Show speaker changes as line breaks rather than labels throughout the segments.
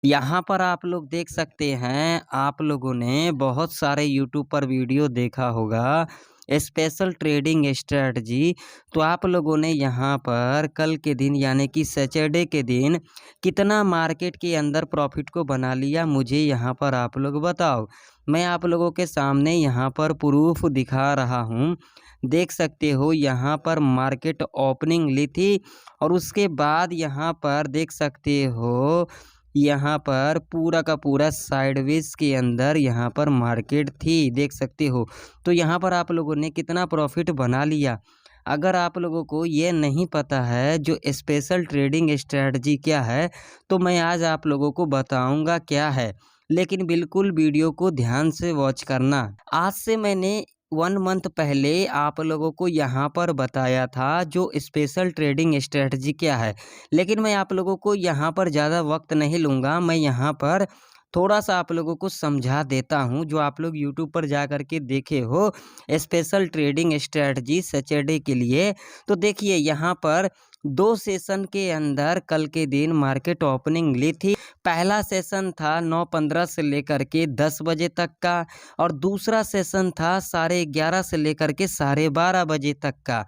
यहाँ पर आप लोग देख सकते हैं, आप लोगों ने बहुत सारे यूट्यूब पर वीडियो देखा होगा, स्पेशल ट्रेडिंग स्ट्रैटेजी। तो आप लोगों ने यहाँ पर कल के दिन यानी कि सैटरडे के दिन कितना मार्केट के अंदर प्रॉफिट को बना लिया, मुझे यहाँ पर आप लोग बताओ। मैं आप लोगों के सामने यहाँ पर प्रूफ दिखा रहा हूँ। देख सकते हो यहाँ पर मार्केट ओपनिंग ली थी और उसके बाद यहाँ पर देख सकते हो यहाँ पर पूरा का पूरा साइडवेज के अंदर यहाँ पर मार्केट थी, देख सकते हो। तो यहाँ पर आप लोगों ने कितना प्रॉफिट बना लिया। अगर आप लोगों को ये नहीं पता है जो स्पेशल ट्रेडिंग स्ट्रेटजी क्या है, तो मैं आज आप लोगों को बताऊंगा क्या है। लेकिन बिल्कुल वीडियो को ध्यान से वॉच करना। आज से मैंने 1 मंथ पहले आप लोगों को यहाँ पर बताया था जो स्पेशल ट्रेडिंग स्ट्रेटजी क्या है। लेकिन मैं आप लोगों को यहाँ पर ज़्यादा वक्त नहीं लूँगा, मैं यहाँ पर थोड़ा-सा आप लोगों को समझा देता हूँ, जो आप लोग यूट्यूब पर जा कर के देखे हो स्पेशल ट्रेडिंग स्ट्रेटजी सैटरडे के लिए। तो देखिए यहाँ पर 2 सेशन के अंदर कल के दिन मार्केट ओपनिंग ली थी। पहला सेशन था 9:15 से लेकर के 10 बजे तक का और दूसरा सेशन था 11:30 से लेकर के 12:30 बजे तक का।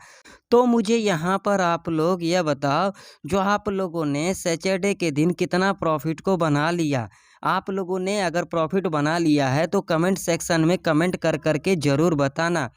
तो मुझे यहाँ पर आप लोग यह बताओ, जो आप लोगों ने सैटरडे के दिन कितना प्रॉफिट को बना लिया। आप लोगों ने अगर प्रॉफिट बना लिया है तो कमेंट सेक्शन में कमेंट कर कर के ज़रूर बताना।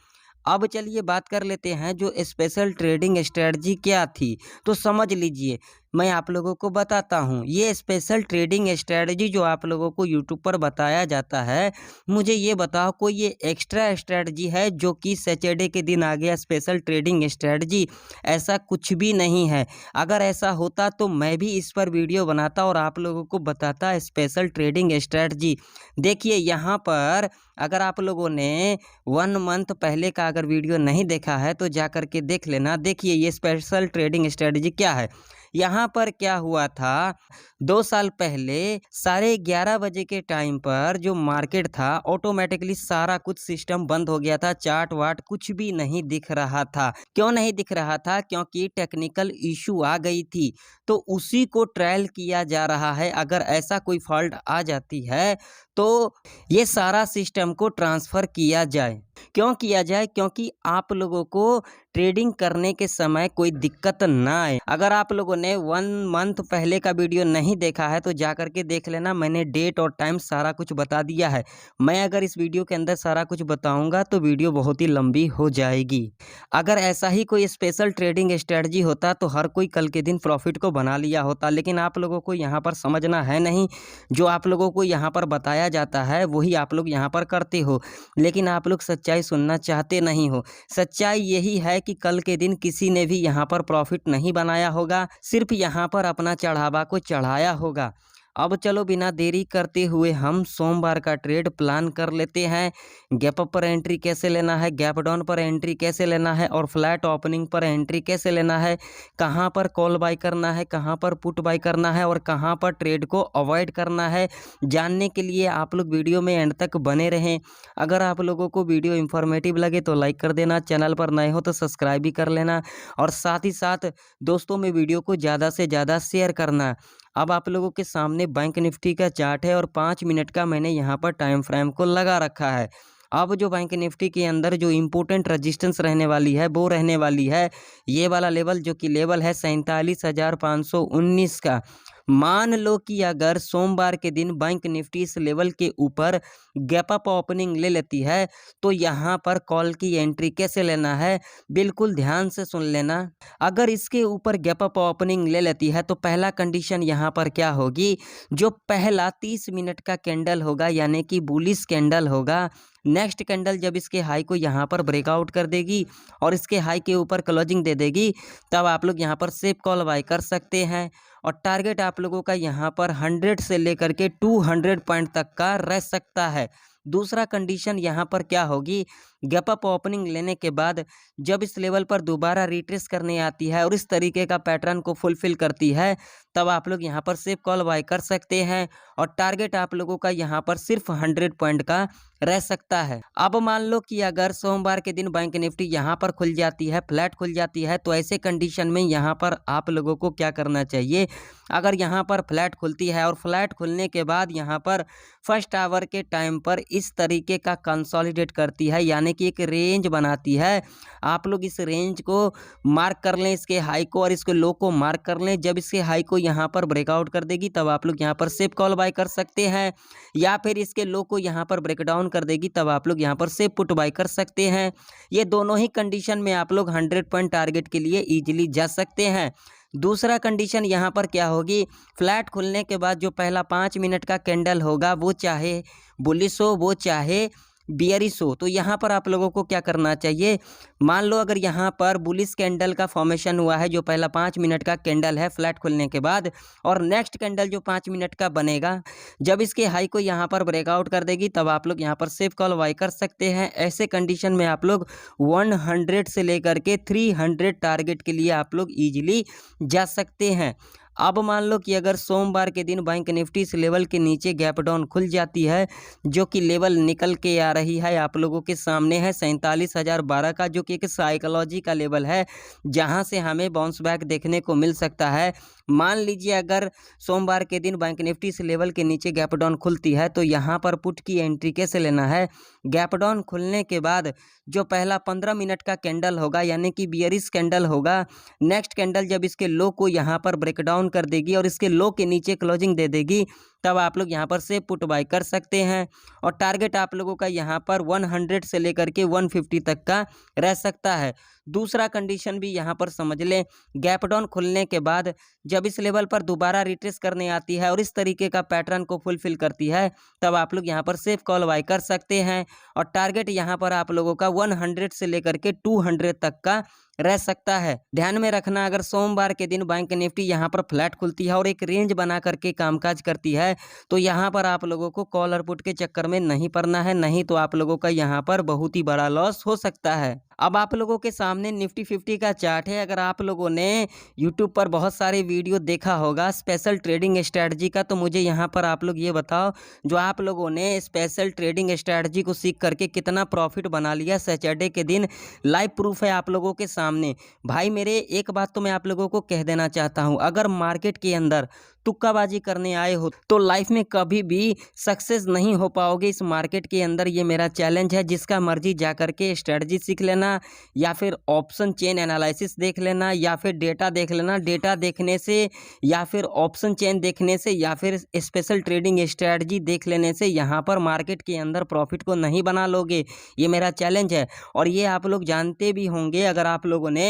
अब चलिए बात कर लेते हैं जो स्पेशल ट्रेडिंग स्ट्रेटजी क्या थी, तो समझ लीजिए। मैं आप लोगों को बताता हूँ, ये स्पेशल ट्रेडिंग स्ट्रेटजी जो आप लोगों को यूट्यूब पर बताया जाता है, मुझे ये बताओ कोई ये एक्स्ट्रा स्ट्रेटजी है जो कि सैटरडे के दिन आ गया स्पेशल ट्रेडिंग स्ट्रेटजी? ऐसा कुछ भी नहीं है। अगर ऐसा होता तो मैं भी इस पर वीडियो बनाता और आप लोगों को बताता स्पेशल ट्रेडिंग स्ट्रेटजी। देखिए यहाँ पर अगर आप लोगों ने 1 मंथ पहले का अगर वीडियो नहीं देखा है तो जा कर के देख लेना। देखिए ये स्पेशल ट्रेडिंग स्ट्रेटजी क्या है। यहाँ पर क्या हुआ था, 2 साल पहले 11:30 बजे के टाइम पर जो मार्केट था ऑटोमेटिकली सारा कुछ सिस्टम बंद हो गया था, चार्ट वार्ट कुछ भी नहीं दिख रहा था। क्यों नहीं दिख रहा था? क्योंकि टेक्निकल इशू आ गई थी। तो उसी को ट्रायल किया जा रहा है। अगर ऐसा कोई फॉल्ट आ जाती है तो ये सारा सिस्टम को ट्रांसफ़र किया जाए। क्यों किया जाए? क्योंकि आप लोगों को ट्रेडिंग करने के समय कोई दिक्कत ना आए। अगर आप लोगों ने 1 मंथ पहले का वीडियो नहीं देखा है तो जा कर के देख लेना, मैंने डेट और टाइम सारा कुछ बता दिया है। मैं अगर इस वीडियो के अंदर सारा कुछ बताऊंगा तो वीडियो बहुत ही लंबी हो जाएगी। अगर ऐसा ही कोई स्पेशल ट्रेडिंग स्ट्रेटजी होता तो हर कोई कल के दिन प्रॉफिट को बना लिया होता। लेकिन आप लोगों को यहाँ पर समझना है नहीं, जो आप लोगों को यहाँ पर बताया जाता है वही आप लोग यहाँ पर करते हो। लेकिन आप लोग सच्चाई सुनना चाहते नहीं हो। सच्चाई यही है कि कल के दिन किसी ने भी यहाँ पर प्रॉफिट नहीं बनाया होगा, सिर्फ यहाँ पर अपना चढ़ावा को चढ़ाया होगा। अब चलो बिना देरी करते हुए हम सोमवार का ट्रेड प्लान कर लेते हैं। गैप अप पर एंट्री कैसे लेना है, गैप डाउन पर एंट्री कैसे लेना है और फ्लैट ओपनिंग पर एंट्री कैसे लेना है, कहाँ पर कॉल बाय करना है, कहाँ पर पुट बाय करना है और कहाँ पर ट्रेड को अवॉइड करना है, जानने के लिए आप लोग वीडियो में एंड तक बने रहें। अगर आप लोगों को वीडियो इन्फॉर्मेटिव लगे तो लाइक कर देना, चैनल पर नए हो तो सब्सक्राइब भी कर लेना और साथ ही साथ दोस्तों में वीडियो को ज़्यादा से ज़्यादा शेयर करना। अब आप लोगों के सामने बैंक निफ्टी का चार्ट है और 5 मिनट का मैंने यहाँ पर टाइम फ्रेम को लगा रखा है। अब जो बैंक निफ्टी के अंदर जो इम्पोर्टेंट रेजिस्टेंस रहने वाली है वो रहने वाली है ये वाला लेवल, जो कि लेवल है 47,519 का। मान लो कि अगर सोमवार के दिन बैंक निफ्टी इस लेवल के ऊपर गैप अप ओपनिंग ले लेती है तो यहाँ पर कॉल की एंट्री कैसे लेना है, बिल्कुल ध्यान से सुन लेना। अगर इसके ऊपर गैप अप ओपनिंग ले लेती है तो पहला कंडीशन यहाँ पर क्या होगी, जो पहला 30 मिनट का कैंडल होगा यानी कि बुलिश कैंडल होगा, नेक्स्ट कैंडल जब इसके हाई को यहाँ पर ब्रेकआउट कर देगी और इसके हाई के ऊपर क्लोजिंग दे देगी, तब आप लोग यहाँ पर सेफ कॉल बाय कर सकते हैं। और टारगेट आप लोगों का यहाँ पर 100 से लेकर के 200 पॉइंट तक का रह सकता है। दूसरा कंडीशन यहाँ पर क्या होगी, गैप अप ओपनिंग लेने के बाद जब इस लेवल पर दोबारा रिट्रेस करने आती है और इस तरीके का पैटर्न को फुलफिल करती है, तब आप लोग यहाँ पर सेफ कॉल बाय कर सकते हैं और टारगेट आप लोगों का यहाँ पर सिर्फ 100 पॉइंट का रह सकता है। अब मान लो कि अगर सोमवार के दिन बैंक निफ्टी यहाँ पर खुल जाती है, फ्लैट खुल जाती है, तो ऐसे कंडीशन में यहाँ पर आप लोगों को क्या करना चाहिए। अगर यहाँ पर फ्लैट खुलती है और फ्लैट खुलने के बाद यहाँ पर फर्स्ट आवर के टाइम पर इस तरीके का कंसोलिडेट करती है, यानी कि एक रेंज बनाती है, आप लोग इस रेंज को मार्क कर लें, इसके हाई को और इसके लो को मार्क कर लें। जब इसके हाई को यहाँ पर ब्रेकआउट कर देगी तब आप लोग यहाँ पर सेफ कॉल बाय कर सकते हैं, या फिर इसके लो को यहाँ पर ब्रेकडाउन कर देगी तब आप लोग यहाँ पर सेफ पुट बाय कर सकते हैं। ये दोनों ही कंडीशन में आप लोग 100 पॉइंट टारगेट के लिए इजीली जा सकते हैं। दूसरा कंडीशन यहाँ पर क्या होगी, फ्लैट खुलने के बाद जो पहला 5 मिनट का कैंडल होगा वो चाहे बुलिश हो वो चाहे बियरिश हो, तो यहाँ पर आप लोगों को क्या करना चाहिए। मान लो अगर यहाँ पर बुलिश कैंडल का फॉर्मेशन हुआ है, जो पहला 5 मिनट का कैंडल है फ्लैट खुलने के बाद, और नेक्स्ट कैंडल जो 5 मिनट का बनेगा, जब इसके हाई को यहाँ पर ब्रेकआउट कर देगी तब आप लोग यहाँ पर सेफ कॉल बाय कर सकते हैं। ऐसे कंडीशन में आप लोग 100 से लेकर के 300 टारगेट के लिए आप लोग ईजिली जा सकते हैं। अब मान लो कि अगर सोमवार के दिन बैंक निफ्टी इस लेवल के नीचे गैप डाउन खुल जाती है, जो कि लेवल निकल के आ रही है आप लोगों के सामने है 47,012 का, जो कि एक साइकोलॉजी का लेवल है जहां से हमें बाउंस बैक देखने को मिल सकता है। मान लीजिए अगर सोमवार के दिन बैंक निफ्टी इस लेवल के नीचे गैप डाउन खुलती है तो यहाँ पर पुट की एंट्री कैसे लेना है। गैप डाउन खुलने के बाद जो पहला 15 मिनट का कैंडल होगा, यानी कि बियरिश कैंडल होगा, नेक्स्ट कैंडल जब इसके लो को यहाँ पर ब्रेक डाउन कर देगी और इसके लो के नीचे क्लोजिंग दे देगी, तब आप लोग यहाँ पर से पुट बाय कर सकते हैं और टारगेट आप लोगों का यहाँ पर 100 से लेकर के 150 तक का रह सकता है। दूसरा कंडीशन भी यहाँ पर समझ लें, गैप डाउन खुलने के बाद जब इस लेवल पर दोबारा रिट्रेस करने आती है और इस तरीके का पैटर्न को फुलफिल करती है, तब आप लोग यहाँ पर सेफ कॉल बाय कर सकते हैं और टारगेट यहाँ पर आप लोगों का 100 से लेकर के 200 तक का रह सकता है। ध्यान में रखना, अगर सोमवार के दिन बैंक निफ्टी यहाँ पर फ्लैट खुलती है और एक रेंज बना करके कामकाज करती है, तो यहाँ पर आप लोगों को कॉल और पुट के चक्कर में नहीं पड़ना है, नहीं तो आप लोगों का यहाँ पर बहुत ही बड़ा लॉस हो सकता है। अब आप लोगों के सामने निफ्टी 50 का चार्ट है। अगर आप लोगों ने यूट्यूब पर बहुत सारे वीडियो देखा होगा स्पेशल ट्रेडिंग स्ट्रैटेजी का, तो मुझे यहाँ पर आप लोग ये बताओ, जो आप लोगों ने स्पेशल ट्रेडिंग स्ट्रैटेजी को सीख करके कितना प्रॉफिट बना लिया सैटरडे के दिन। लाइव प्रूफ है आप लोगों के सामने। भाई मेरे एक बात तो मैं आप लोगों को कह देना चाहता हूँ, अगर मार्केट के अंदर तुक्काबाजी करने आए हो तो लाइफ में कभी भी सक्सेस नहीं हो पाओगे इस मार्केट के अंदर। ये मेरा चैलेंज है, जिसका मर्जी जा करके स्ट्रेटजी सीख लेना, या फिर ऑप्शन चेन एनालिसिस देख लेना, या फिर डेटा देख लेना। डेटा देखने से या फिर ऑप्शन चेन देखने से या फिर स्पेशल ट्रेडिंग स्ट्रेटजी देख लेने से यहाँ पर मार्केट के अंदर प्रॉफिट को नहीं बना लोगे। ये मेरा चैलेंज है और ये आप लोग जानते भी होंगे। अगर आप लोगों ने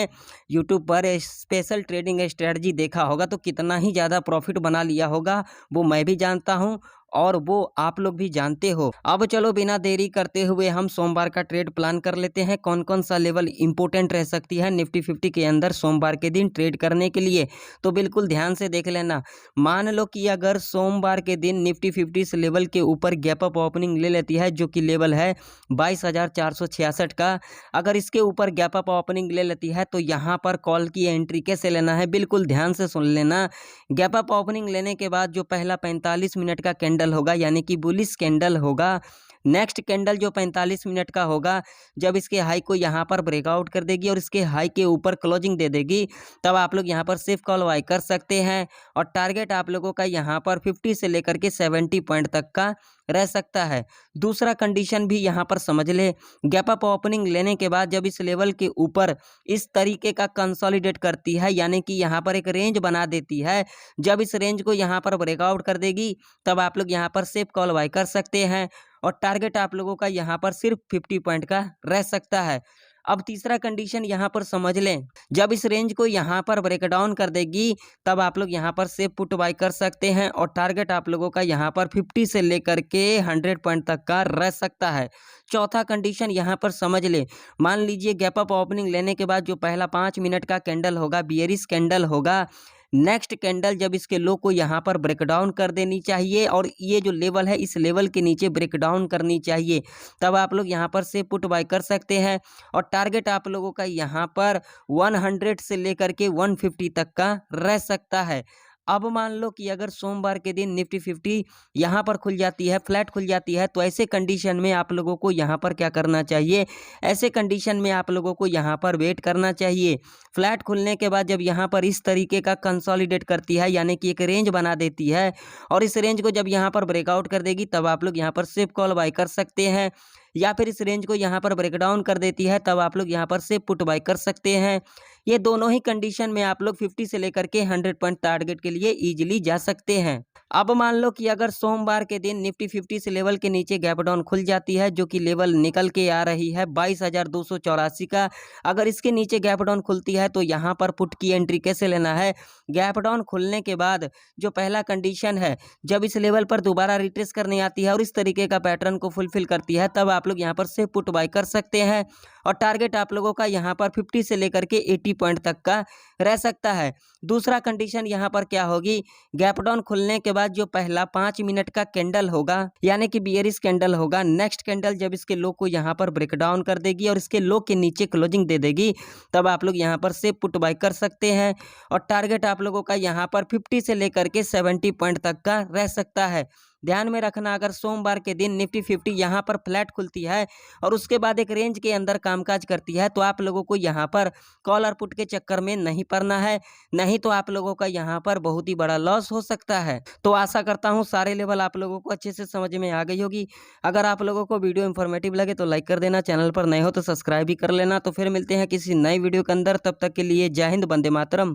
यूट्यूब पर स्पेशल ट्रेडिंग स्ट्रेटजी देखा होगा तो कितना ही ज़्यादा प्रॉफिट बना लिया होगा, वो मैं भी जानता हूं और वो आप लोग भी जानते हो। अब चलो बिना देरी करते हुए हम सोमवार का ट्रेड प्लान कर लेते हैं। कौन कौन सा लेवल इंपॉर्टेंट रह सकती है निफ्टी 50 के अंदर सोमवार के दिन ट्रेड करने के लिए, तो बिल्कुल ध्यान से देख लेना। मान लो कि अगर सोमवार के दिन निफ्टी 50 इस लेवल के ऊपर गैप अप ओपनिंग ले लेती है, जो कि लेवल है 22,466 का, अगर इसके ऊपर गैप अप ओपनिंग ले लेती है तो यहाँ पर कॉल की एंट्री कैसे लेना है, बिल्कुल ध्यान से सुन लेना। गैप अप ओपनिंग लेने के बाद जो पहला 45 मिनट का कैंडल होगा, यानी कि बुलिश कैंडल होगा, नेक्स्ट कैंडल जो 45 मिनट का होगा, जब इसके हाई को यहाँ पर ब्रेकआउट कर देगी और इसके हाई के ऊपर क्लोजिंग दे देगी, तब आप लोग यहाँ पर सेफ कॉल बाय कर सकते हैं और टारगेट आप लोगों का यहाँ पर 50 से लेकर के 70 पॉइंट तक का रह सकता है। दूसरा कंडीशन भी यहाँ पर समझ ले, गैप अप ओपनिंग लेने के बाद जब इस लेवल के ऊपर इस तरीके का कंसोलिडेट करती है, यानी कि यहाँ पर एक रेंज बना देती है, जब इस रेंज को यहाँ पर ब्रेकआउट कर देगी तब आप लोग यहाँ पर सेफ कॉल बाय कर सकते हैं और टारगेट आप लोगों का यहाँ पर सिर्फ 50 पॉइंट का रह सकता है। अब तीसरा कंडीशन यहाँ पर समझ लें, जब इस रेंज को यहाँ पर ब्रेक डाउन कर देगी तब आप लोग यहाँ पर सेफ पुट बाय कर सकते हैं और टारगेट आप लोगों का यहाँ पर 50 से लेकर के 100 पॉइंट तक का रह सकता है। चौथा कंडीशन यहाँ पर समझ ले, मान लीजिए गैप अप ओपनिंग लेने के बाद जो पहला 5 मिनट का कैंडल होगा, बियरिश कैंडल होगा, नेक्स्ट कैंडल जब इसके लो को यहाँ पर ब्रेक डाउन कर देनी चाहिए और ये जो लेवल है इस लेवल के नीचे ब्रेक डाउन करनी चाहिए, तब आप लोग यहाँ पर से पुट बाय कर सकते हैं। और टारगेट आप लोगों का यहाँ पर 100 से लेकर के 150 तक का रह सकता है। अब मान लो कि अगर सोमवार के दिन निफ्टी 50 यहाँ पर खुल जाती है, फ्लैट खुल जाती है, तो ऐसे कंडीशन में आप लोगों को यहाँ पर क्या करना चाहिए, ऐसे कंडीशन में आप लोगों को यहाँ पर वेट करना चाहिए। फ्लैट खुलने के बाद जब यहाँ पर इस तरीके का कंसोलिडेट करती है, यानी कि एक रेंज बना देती है, और इस रेंज को जब यहाँ पर ब्रेकआउट कर देगी, तब आप लोग यहाँ पर सेफ कॉल बाय कर सकते हैं। या फिर इस रेंज को यहाँ पर ब्रेकडाउन कर देती है, तब आप लोग यहाँ पर से पुट बाय कर सकते हैं। ये दोनों ही कंडीशन में आप लोग 50 से लेकर के 100 पॉइंट टारगेट के लिए इजीली जा सकते हैं। अब मान लो कि अगर सोमवार के दिन निफ्टी 50 से लेवल के नीचे गैप डाउन खुल जाती है, जो कि लेवल निकल के आ रही है 22,284 का, अगर इसके नीचे गैप डाउन खुलती है तो यहाँ पर पुट की एंट्री कैसे लेना है। गैप डाउन खुलने के बाद जो पहला कंडीशन है, जब इस लेवल पर दोबारा रिट्रेस करने आती है और इस तरीके का पैटर्न को फुलफिल करती है, तब आप लोग यहाँ पर से पुट बाय कर सकते हैं। और टारगेट आप लोगों का यहाँ पर 50 से लेकर के 80 पॉइंट तक का रह सकता है। दूसरा कंडीशन यहाँ पर क्या होगी, गैप डाउन खुलने के बाद जो पहला 5 मिनट का कैंडल होगा, यानी कि बियरिश कैंडल होगा, नेक्स्ट कैंडल जब इसके लो को यहाँ पर ब्रेक डाउन कर देगी और इसके लो के नीचे क्लोजिंग दे देगी, तब आप लोग यहाँ पर से पुट बाय कर सकते हैं। और टारगेट आप लोगों का यहाँ पर 50 से लेकर के 70 पॉइंट तक का रह सकता है। ध्यान में रखना, अगर सोमवार के दिन निफ्टी 50 यहाँ पर फ्लैट खुलती है और उसके बाद एक रेंज के अंदर कामकाज करती है, तो आप लोगों को यहाँ पर कॉल और पुट के चक्कर में नहीं पड़ना है, नहीं तो आप लोगों का यहाँ पर बहुत ही बड़ा लॉस हो सकता है। तो आशा करता हूँ सारे लेवल आप लोगों को अच्छे से समझ में आ गई होगी। अगर आप लोगों को वीडियो इन्फॉर्मेटिव लगे तो लाइक कर देना, चैनल पर नए हो तो सब्सक्राइब भी कर लेना। तो फिर मिलते हैं किसी नई वीडियो के अंदर, तब तक के लिए जय हिंद, वंदे मातरम।